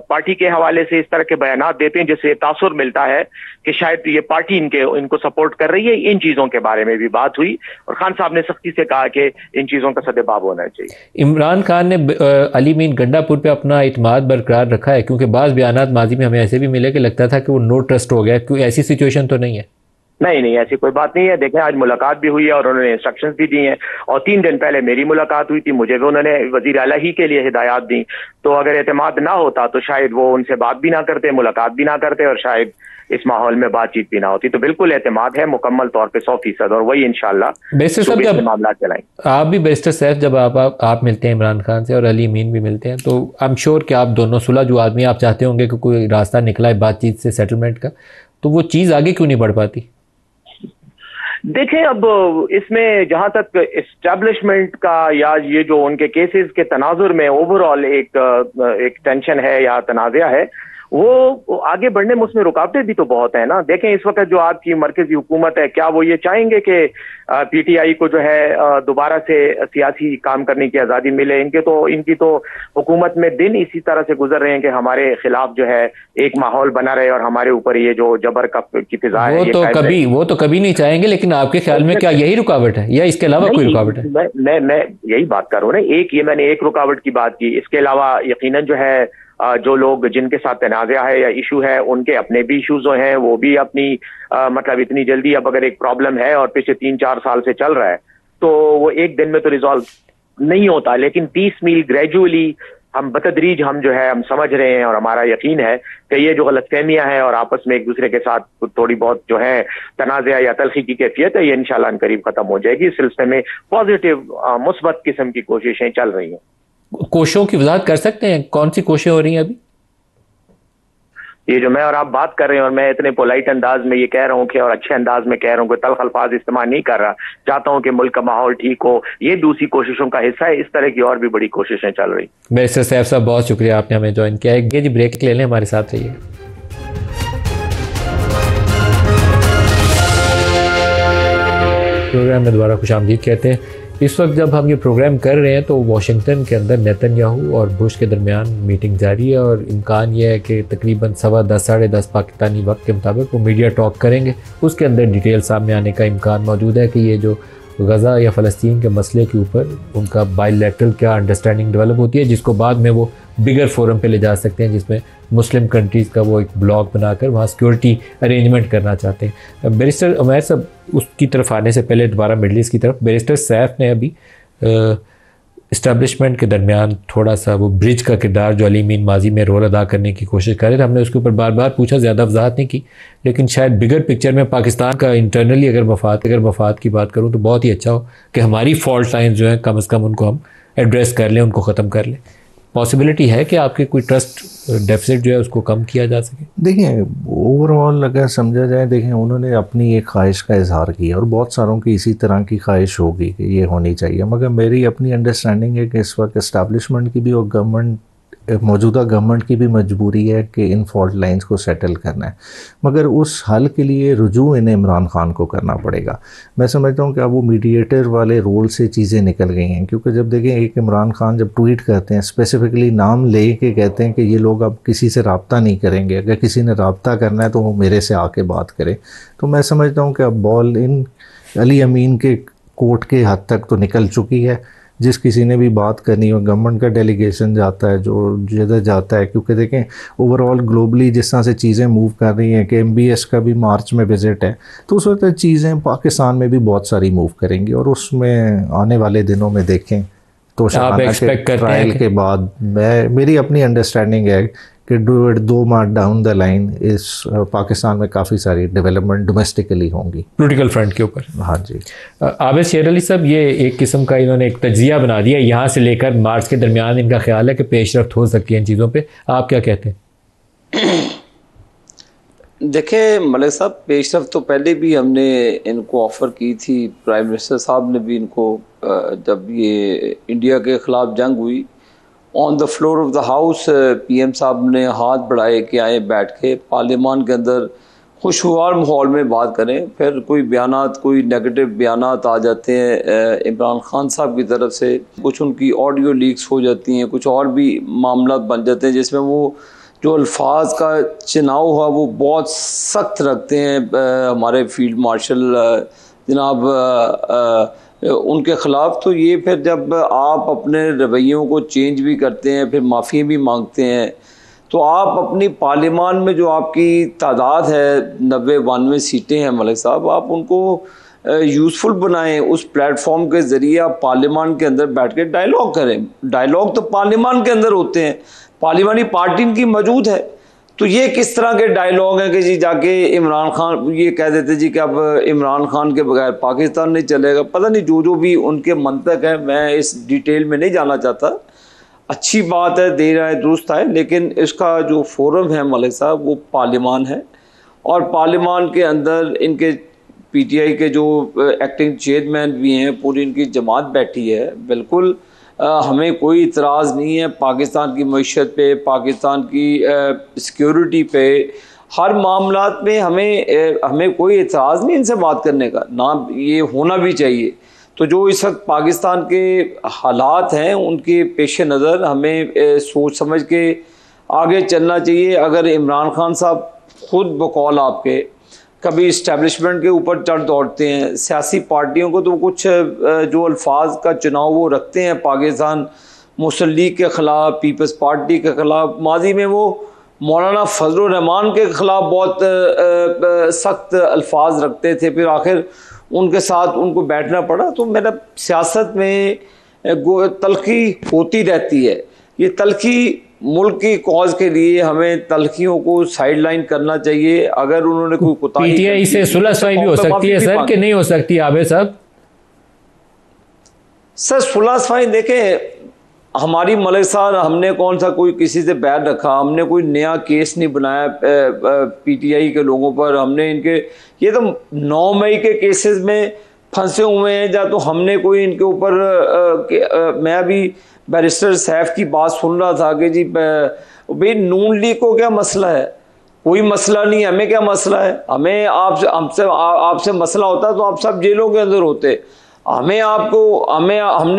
पार्टी के हवाले से इस तरह के बयानात देते हैं जिससे तासुर मिलता है कि शायद ये पार्टी इनको सपोर्ट कर रही है। इन चीजों के बारे में भी बात हुई और खान साहब ने सख्ती से कहा कि इन चीजों का सदेबाब होना चाहिए। इमरान खान ने अली मीन गंडापुर पे अपना इत्मीनान बरकरार रखा है, क्योंकि बाज़ बयानात माजी में हमें ऐसे भी मिले कि लगता था कि वो नो ट्रस्ट हो गया, क्योंकि ऐसी सिचुएशन तो नहीं है? नहीं, ऐसी कोई बात नहीं है। देखें, आज मुलाकात भी हुई है और उन्होंने इंस्ट्रक्शंस भी दी हैं और 3 दिन पहले मेरी मुलाकात हुई थी, मुझे भी उन्होंने वजीर आला ही के लिए हिदायत दी। तो अगर एतमाद ना होता तो शायद वो उनसे बात भी ना करते, मुलाकात भी ना करते और शायद इस माहौल में बातचीत भी ना होती। तो बिल्कुल एतमाद है मुकम्मल तौर पे 100% और वही इंशाल्लाह बैरिस्टर साहब जब मामला चलाएंगे। आप भी बैरिस्टर साहब जब आप मिलते हैं इमरान खान से और अली मीन भी मिलते हैं तो आई एम श्योर कि आप दोनों सुलह जो आदमी आप चाहते होंगे कि कोई रास्ता निकला है बातचीत से, सेटलमेंट का, तो वो चीज़ आगे क्यों नहीं बढ़ पाती? देखें, अब इसमें जहां तक एस्टैब्लिशमेंट का या ये जो उनके केसेस के तनाजुर में ओवरऑल एक टेंशन है या तनाज़ा है, वो आगे बढ़ने में उसमें रुकावटें भी तो बहुत है ना। देखें, इस वक्त जो आपकी मरकजी हुकूमत है, क्या वो ये चाहेंगे कि पीटीआई को जो है दोबारा से सियासी काम करने की आज़ादी मिले? इनकी तो हुकूमत में दिन इसी तरह से गुजर रहे हैं कि हमारे खिलाफ जो है एक माहौल बना रहे और हमारे ऊपर ये जो जबर की फिजा है वो तो कभी नहीं चाहेंगे, लेकिन आपके ख्याल में क्या यही रुकावट है या इसके अलावा कोई रुकावट है? मैं यही बात कर रहा हूँ ना, मैंने एक रुकावट की बात की, इसके अलावा यकीनन जो है जो लोग जिनके साथ तनाज़ा है या इशू है उनके अपने भी इशूज हैं, वो भी अपनी मतलब इतनी जल्दी, अब अगर एक प्रॉब्लम है और पिछले 3-4 साल से चल रहा है तो वो एक दिन में तो रिजॉल्व नहीं होता, लेकिन 30 मील ग्रेजुअली हम बतदरीज हम जो है हम समझ रहे हैं और हमारा यकीन है कि ये जो गलतफहमियां हैं और आपस में एक दूसरे के साथ थोड़ी बहुत जो है तनाज़ा या तलखी की कैफियत है, ये इंशाल्लाह करीब खत्म हो जाएगी। इस सिलसिले में पॉजिटिव मुस्बत किस्म की कोशिशें चल रही हैं। कोशिशों की वजाहत कर सकते हैं, कौन सी कोशिशें हो रही हैं अभी? ये जो मैं और आप बात कर रहे हैं और मैं इतने पोलाइट अंदाज में ये कह रहा हूँ कि और अच्छे अंदाज में कह रहा हूँ, कोई तल्ख अल्फाज इस्तेमाल नहीं कर रहा, चाहता हूँ कि मुल्क का माहौल ठीक हो, ये दूसरी कोशिशों का हिस्सा है। इस तरह की और भी बड़ी कोशिशें चल रही। बैरिस्टर सैफ साहब बहुत शुक्रिया, आपने हमें ज्वाइन किया है। जी ब्रेक ले लें, हमारे साथ रहिए। प्रोग्राम में दोबारा खुशामदीद कहते हैं। इस वक्त जब हम ये प्रोग्राम कर रहे हैं तो वाशिंगटन के अंदर नेतन्याहू और बुश के दरमियान मीटिंग जारी है और इम्कान यह है कि तकरीबन 10:15 साढ़े 10 पाकिस्तानी वक्त के मुताबिक वो मीडिया टॉक करेंगे। उसके अंदर डिटेल सामने आने का इम्कान मौजूद है कि ये जो गज़ा या फ़लस्तीन के मसले के ऊपर उनका बायलैटरल क्या अंडरस्टैंडिंग डेवलप होती है, जिसको बाद में वो बिगर फोरम पे ले जा सकते हैं, जिसमें मुस्लिम कंट्रीज़ का वो एक ब्लॉक बनाकर वहाँ सिक्योरिटी अरेंजमेंट करना चाहते हैं। बैरिस्टर उमैर साहब, उसकी तरफ आने से पहले दोबारा मिडल ईस्ट की तरफ, बैरिस्टर सैफ ने अभी इस्टेब्लिशमेंट के दरमियान थोड़ा सा वो ब्रिज का किरदार जो अली अमीन माजी में रोल अदा करने की कोशिश कर रहे थे, हमने उसके ऊपर बार बार पूछा, ज़्यादा वजाहत नहीं की, लेकिन शायद बिगर पिक्चर में पाकिस्तान का इंटरनली अगर मफाद की बात करूँ तो बहुत ही अच्छा हो कि हमारी फॉल्ट लाइन जो है कम अज़ कम उनको हम एड्रेस कर लें, उनको ख़त्म कर लें। पॉसिबिलिटी है कि आपके कोई ट्रस्ट डेफिसिट जो है उसको कम किया जा सके? देखिए, ओवरऑल अगर समझा जाए, देखिए उन्होंने अपनी एक ख्वाहिश का इजहार किया और बहुत सारों की इसी तरह की ख्वाहिश होगी कि ये होनी चाहिए, मगर मेरी अपनी अंडरस्टैंडिंग है कि इस वक्त इस्टेब्लिशमेंट की भी और मौजूदा गवर्नमेंट की भी मजबूरी है कि इन फॉल्ट लाइंस को सेटल करना है, मगर उस हल के लिए रुजू इन्हें इमरान खान को करना पड़ेगा। मैं समझता हूँ कि अब वो मीडिएटर वाले रोल से चीज़ें निकल गई हैं, क्योंकि जब देखें एक इमरान खान जब ट्वीट करते हैं, स्पेसिफिकली नाम ले के कहते हैं कि ये लोग अब किसी से रब्ता नहीं करेंगे, अगर किसी ने रब्ता करना है तो वो मेरे से आके बात करे, तो मैं समझता हूँ कि अब बॉल इन अली अमीन के कोर्ट के हद तक तो निकल चुकी है। जिस किसी ने भी बात करनी हो, गवर्नमेंट का डेलीगेशन जाता है जो जिधर जाता है, क्योंकि देखें ओवरऑल ग्लोबली जिस तरह से चीज़ें मूव कर रही हैं कि MBS का भी मार्च में विज़िट है, तो उस वक्त चीज़ें पाकिस्तान में भी बहुत सारी मूव करेंगी और उसमें आने वाले दिनों में देखें तो शायद ट्रायल के बाद मेरी अपनी अंडरस्टैंडिंग है कि 2 माह डाउन द लाइन इस पाकिस्तान में काफ़ी सारी डेवलपमेंट डोमेस्टिकली होंगी पॉलिटिकल फ्रंट के ऊपर। हाँ जी। आबिद शेर अली साहब, ये एक किस्म का इन्होंने एक तज्जिया बना दिया, यहाँ से लेकर मार्च के दरमियान इनका ख्याल है कि पेशरफ्त हो सकती है इन चीज़ों पे, आप क्या कहते हैं? देखें मलिक साहब, पेशरफ्त तो पहले भी हमने इनको ऑफ़र की थी, प्राइम मिनिस्टर साहब ने भी इनको, जब ये इंडिया के ख़िलाफ़ जंग हुई, on the floor of the house PM साहब ने हाथ बढ़ाए कि आए बैठ के पार्लियामान के अंदर खुशगवार माहौल में बात करें। फिर कोई बयानात, कोई नेगेटिव बयानात आ जाते हैं इमरान खान साहब की तरफ से, कुछ उनकी ऑडियो लीक्स हो जाती हैं, कुछ और भी मामला बन जाते हैं जिसमें वो जो अल्फाज का चुनाव हुआ वो बहुत सख्त रखते हैं हमारे फील्ड मार्शल जनाब उनके ख़िलाफ़। तो ये फिर जब आप अपने रवैयों को चेंज भी करते हैं, फिर माफ़ी भी मांगते हैं, तो आप अपनी पार्लियामान में जो आपकी तादाद है 90-92 सीटें हैं मलिक साहब, आप उनको यूज़फुल बनाएं। उस प्लेटफॉर्म के ज़रिए आप पार्लियामान के अंदर बैठ के डायलॉग करें। डायलॉग तो पार्लियामान के अंदर होते हैं, पार्लियामानी पार्टी इनकी मौजूद है, तो ये किस तरह के डायलॉग हैं कि जी जाके इमरान खान ये कह देते जी कि अब इमरान खान के बगैर पाकिस्तान नहीं चलेगा। पता नहीं जो भी उनके मंतक है, मैं इस डिटेल में नहीं जाना चाहता। अच्छी बात है, दे रहा है, दुरुस्त है, लेकिन इसका जो फोरम है मलिक साहब वो पार्लियामान है, और पार्लियामान के अंदर इनके PTI के जो एक्टिंग चेयरमैन भी हैं, पूरी इनकी जमात बैठी है। बिल्कुल हमें कोई इतराज़ नहीं है पाकिस्तान की मईशत पे, पाकिस्तान की सिक्योरिटी पे, हर मामलात में हमें कोई इतराज़ नहीं इनसे बात करने का, ना ये होना भी चाहिए। तो जो इस वक्त पाकिस्तान के हालात हैं उनके पेश नज़र हमें सोच समझ के आगे चलना चाहिए। अगर इमरान खान साहब खुद बकौल आपके कभी इस्टेब्लिशमेंट के ऊपर चढ़ दौड़ते हैं, सियासी पार्टियों को तो कुछ जो अल्फाज का चुनाव वो रखते हैं पाकिस्तान मुस्लिम लीग के ख़िलाफ़, पीपल्स पार्टी के ख़िलाफ़, माजी में वो मौलाना फजल रहमान के ख़िलाफ़ बहुत सख्त अल्फाज रखते थे, फिर आखिर उनके साथ उनको बैठना पड़ा। तो मेरा सियासत में तलखी होती रहती है, ये तलखी मुल्क की कॉज के लिए हमें तलखियों को साइडलाइन करना चाहिए। अगर उन्होंने कोई कोताही PTI से सुलह-सुफाई भी हो सकती है सर, कि नहीं हो सकती आबिद साहब? सर सुलह-सुफाई देखें, हमारी मलिक साहब, हमने कौन सा कोई किसी से बैर रखा, हमने कोई नया केस नहीं बनाया PTI के लोगों पर। हमने इनके ये तो 9 मई के केसेस में फंसे हुए हैं, या तो हमने कोई इनके ऊपर मैं अभी बैरिस्टर सैफ की बात सुन रहा था कि जी भाई नून लीग को क्या मसला है, कोई मसला नहीं, हमें क्या मसला है, हमें आपसे मसला होता तो आप सब जेलों के अंदर होते। हमने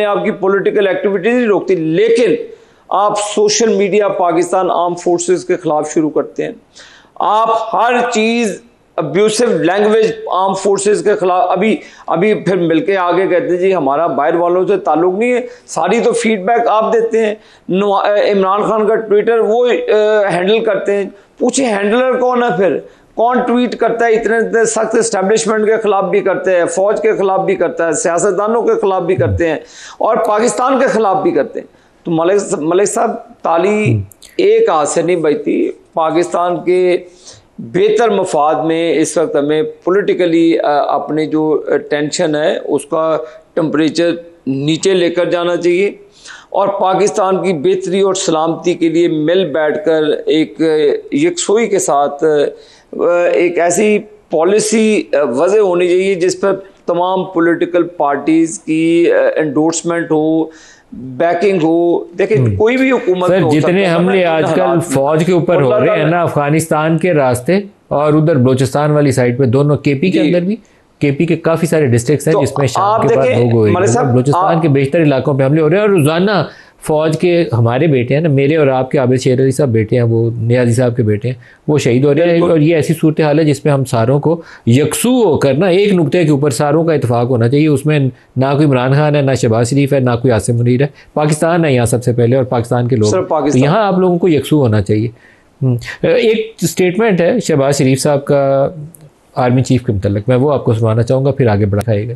आपकी पॉलिटिकल एक्टिविटीज नहीं रोकती, लेकिन आप social media Pakistan arm forces के खिलाफ शुरू करते हैं, आप हर चीज़ अब्यूसिव लैंग्वेज आर्म फोर्सेस के खिलाफ, अभी फिर मिलके आगे कहते हैं जी हमारा बाहर वालों से ताल्लुक नहीं है, सारी तो फीडबैक आप देते हैं। इमरान खान का ट्विटर वो हैंडल करते हैं, पूछे हैंडलर कौन है, फिर कौन ट्वीट करता है? इतने सख्त इस्टेब्लिशमेंट के खिलाफ भी करते हैं, फौज के खिलाफ भी करता है, सियासतदानों के खिलाफ भी करते हैं और पाकिस्तान के खिलाफ भी करते हैं। तो मलिक साहब, ताली एक हाथ से नहीं बजती। पाकिस्तान के बेहतर मफाद में इस वक्त हमें पॉलिटिकली अपनी जो टेंशन है उसका टेम्परेचर नीचे लेकर जाना चाहिए और पाकिस्तान की बेहतरी और सलामती के लिए मिल बैठकर एक यकसुई के साथ एक ऐसी पॉलिसी वज़े होनी चाहिए जिस पर तमाम पॉलिटिकल पार्टीज़ की एंडोर्समेंट हो, बैकिंग हो। देखिए कोई भी हुकूमत सर, जितने हमले आजकल फौज के ऊपर हो रहे हैं ना, अफगानिस्तान के रास्ते और उधर बलूचिस्तान वाली साइड पे, दोनों केपी के अंदर भी, केपी के काफी सारे डिस्ट्रिक्ट्स हैं जिसमें शाम के बाद लोग हो रहे हैं, बलूचिस्तान के बेशतर इलाकों पे हमले हो रहे हैं और रोजाना फौज के हमारे बेटे हैं ना, मेरे और आपके आबिद शेर अली साहब बेटे हैं, वो नियाजी साहब के बेटे हैं, वो शहीद हो रहे हैं। और ये ऐसी सूरत हाल है जिसमें हम सारों को यकसू होकर ना एक नुक्ते के ऊपर सारों का इतफाक होना चाहिए। उसमें ना कोई इमरान खान है, ना शहबाज शरीफ है, ना कोई आसिम मुनीर है, पाकिस्तान है यहाँ सबसे पहले और पाकिस्तान के लोग, तो यहाँ आप लोगों को यकसू होना चाहिए। एक स्टेटमेंट है शहबाज शरीफ साहब का आर्मी चीफ के मुतल्लिक, मैं वो आपको सुनाना चाहूँगा, फिर आगे बढ़ाएगा।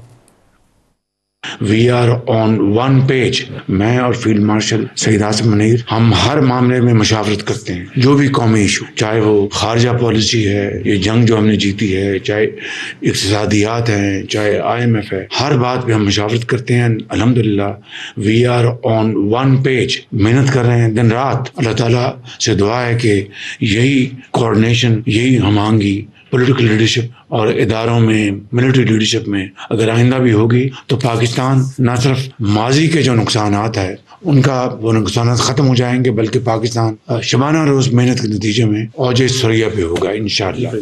We are on one page. मैं और फील्ड मार्शल सईद आसिम मुनीर हम हर मामले में मशावरत करते हैं, जो भी कौमी इशू, चाहे वो खारजा पॉलिसी है, ये जंग जो हमने जीती है, चाहे इक्तिसादियात हैं, चाहे IMF है, हर बात पे हम मशावरत करते हैं। अल्हम्दुलिल्लाह we are on one page, मेहनत कर रहे हैं दिन रात। अल्लाह ताला से दुआ है कि यही कोऑर्डिनेशन, यही हमांगी पॉलिटिकल लीडरशिप और इदारों में, मिलिट्री लीडरशिप में अगर आइंदा भी होगी तो पाकिस्तान न सिर्फ माजी के जो नुकसानात है उनका वो नुकसानात ख़त्म हो जाएंगे, बल्कि पाकिस्तान शबाना रोज़ मेहनत के नतीजे में औजे सुरैया पे होगा इंशाअल्लाह।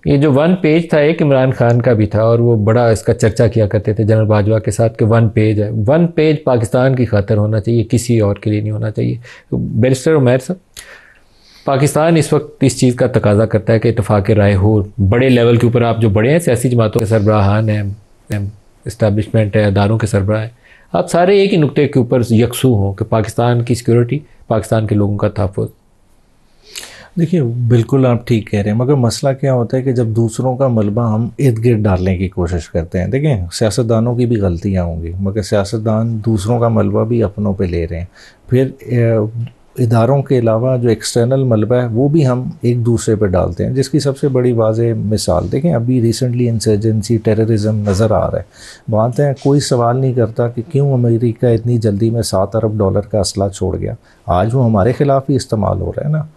ये जो वन पेज था एक इमरान खान का भी था और वो बड़ा इसका चर्चा किया करते थे जनरल बाजवा के साथ कि वन पेज है। वन पेज पाकिस्तान की खातिर होना चाहिए, किसी और के लिए नहीं होना चाहिए। बैरिस्टर उमैर साहब, पाकिस्तान इस वक्त इस चीज़ का तकाजा करता है कि इत्तेफाक राय हो बड़े लेवल के ऊपर। आप जो बड़े हैं, सियासी जमातों के सरबराहान हैं, इस्टेब्लिशमेंट है, अदारों के सरबराह हैं, आप सारे एक ही नुक्ते के ऊपर यकसू हों कि पाकिस्तान की सिक्योरिटी, पाकिस्तान के लोगों का तहफ़्फ़ुज़। देखिए बिल्कुल आप ठीक कह रहे हैं, मगर मसला क्या होता है कि जब दूसरों का मलबा हम इर्द गिर्द डालने की कोशिश करते हैं, देखें सियासतदानों की भी गलतियाँ होंगी, मगर सियासतदान दूसरों का मलबा भी अपनों पे ले रहे हैं। फिर इदारों के अलावा जो एक्सटर्नल मलबा है वो भी हम एक दूसरे पे डालते हैं, जिसकी सबसे बड़ी वाज़ेह मिसाल देखें, अभी रिसेंटली इंसर्जेंसी, टेररिज्म नज़र आ रहा है। बात है, कोई सवाल नहीं करता कि क्यों अमेरिका इतनी जल्दी में $7 अरब का असला छोड़ गया। आज वो हमारे ख़िलाफ़ ही इस्तेमाल हो रहा है ना।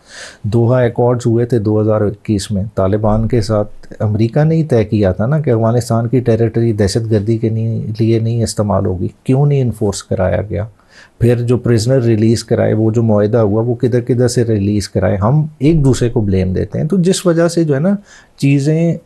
दोहा एकॉर्ड्स हुए थे 2021 में तालिबान के साथ, अमेरिका ने ही तय किया था ना कि अफ़गानिस्तान की टेरिटरी दहशतगर्दी के लिए नहीं इस्तेमाल होगी, क्यों नहीं इन्फोर्स कराया गया। फिर जो प्रिजनर रिलीज़ कराए, वो जो मुआहदा हुआ वो किधर किधर से रिलीज़ कराए, हम एक दूसरे को ब्लेम देते हैं। तो जिस वजह से जो है ना चीज़ें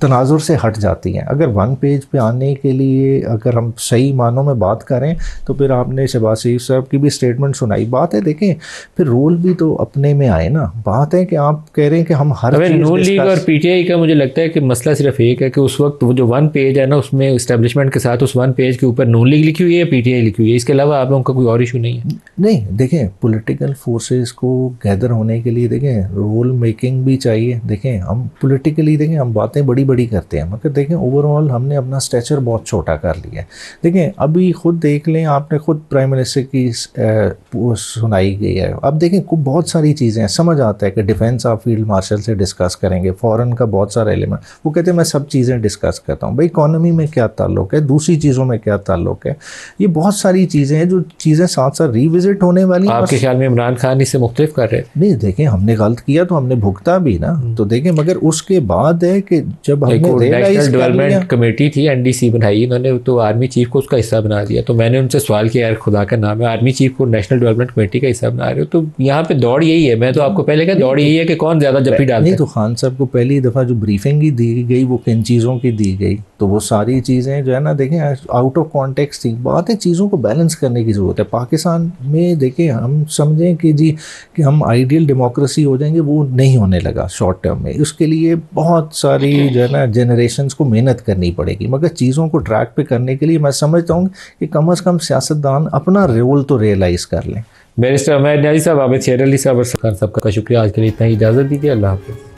तनाजुर से हट जाती हैं। अगर वन पेज पे आने के लिए अगर हम सही मानों में बात करें तो फिर आपने शहबाज शरीफ साहब की भी स्टेटमेंट सुनाई। बात है देखें, फिर रोल भी तो अपने में आए ना। बात है कि आप कह रहे हैं कि हम हर नून लीग और PTI का मुझे लगता है कि मसला सिर्फ एक है कि उस वक्त वो जो वन पेज है ना, उसमें इस्टेब्लिशमेंट के साथ उस वन पेज के ऊपर नून लीग लिखी हुई है, PTI लिखी हुई है, इसके अलावा आप लोगों का कोई और इशू नहीं है। नहीं, देखें पॉलिटिकल फोर्सेस को गैदर होने के लिए देखें रोल मेकिंग भी चाहिए। देखें हम पॉलिटिकली देखें हम बातें बड़ी बड़ी करते हैं, मगर देखें ओवरऑल हमने अपना स्टेचर बहुत छोटा कर लिया है। देखें अभी खुद देख लें, आपने खुद प्राइम मिनिस्टर की सुनाई गई है। अब देखें बहुत सारी चीज़ें हैं, समझ आता है कि डिफेंस आप फील्ड मार्शल से डिस्कस करेंगे, फॉरेन का बहुत सारा एलिमेंट, वो कहते हैं मैं सब चीज़ें डिस्कस करता हूँ। भाई इकॉनमी में क्या ताल्लुक है, दूसरी चीज़ों में क्या ताल्लुक है, ये बहुत सारी चीज़ें हैं जो चीज़ें साथ साथ रिविजिट होने वाली हैं। आपके ख्याल में इमरान खान इससे मुख्तलिफ कर रहे हैं? नहीं, देखें, हमने गलत किया तो हमने भुगता भी ना, तो देखें, मगर उसके बाद है कि जब हमने नेशनल डेवलपमेंट कमेटी थी, NDC बनाई, इन्होंने तो आर्मी चीफ को उसका हिस्सा बना दिया। तो मैंने उनसे सवाल किया, यार खुदा का नाम है, आर्मी चीफ को नेशनल डेवलपमेंट कमेटी का हिस्सा बना रहे हो, तो यहाँ पे दौड़ यही है। मैं तो आपको पहले कहा दौड़ यही है कि कौन ज़्यादा जप्पी डालता है। नहीं, तो खान साहब को पहली दफ़ा जो ब्रीफिंग ही दी गई वो किन चीज़ों की दी गई, तो वो सारी चीज़ें जो है ना, देखें, आउट ऑफ कॉन्टेक्स्ट थी। बात है, चीज़ों को बैलेंस करने की ज़रूरत है। पाकिस्तान में देखें, हम समझें कि जी कि हम आइडियल डेमोक्रेसी हो जाएंगे, वो नहीं होने लगा शॉर्ट टर्म में। उसके लिए बहुत सारी जो है ना जनरेशन्स को मेहनत करनी पड़ेगी, मगर चीज़ों को ट्रैक पे करने के लिए मैं समझता हूँ कि कम से कम सियासतदान अपना रोल तो रियलाइज़ कर लें। बैरिस्टर उमैर न्याज़ी साहब, आबिद शेर अली साहब और सरकार साहब का शुक्रिया। आज के लिए इतना ही, इजाज़त दीजिए। अल्लाह हाफ़िज़।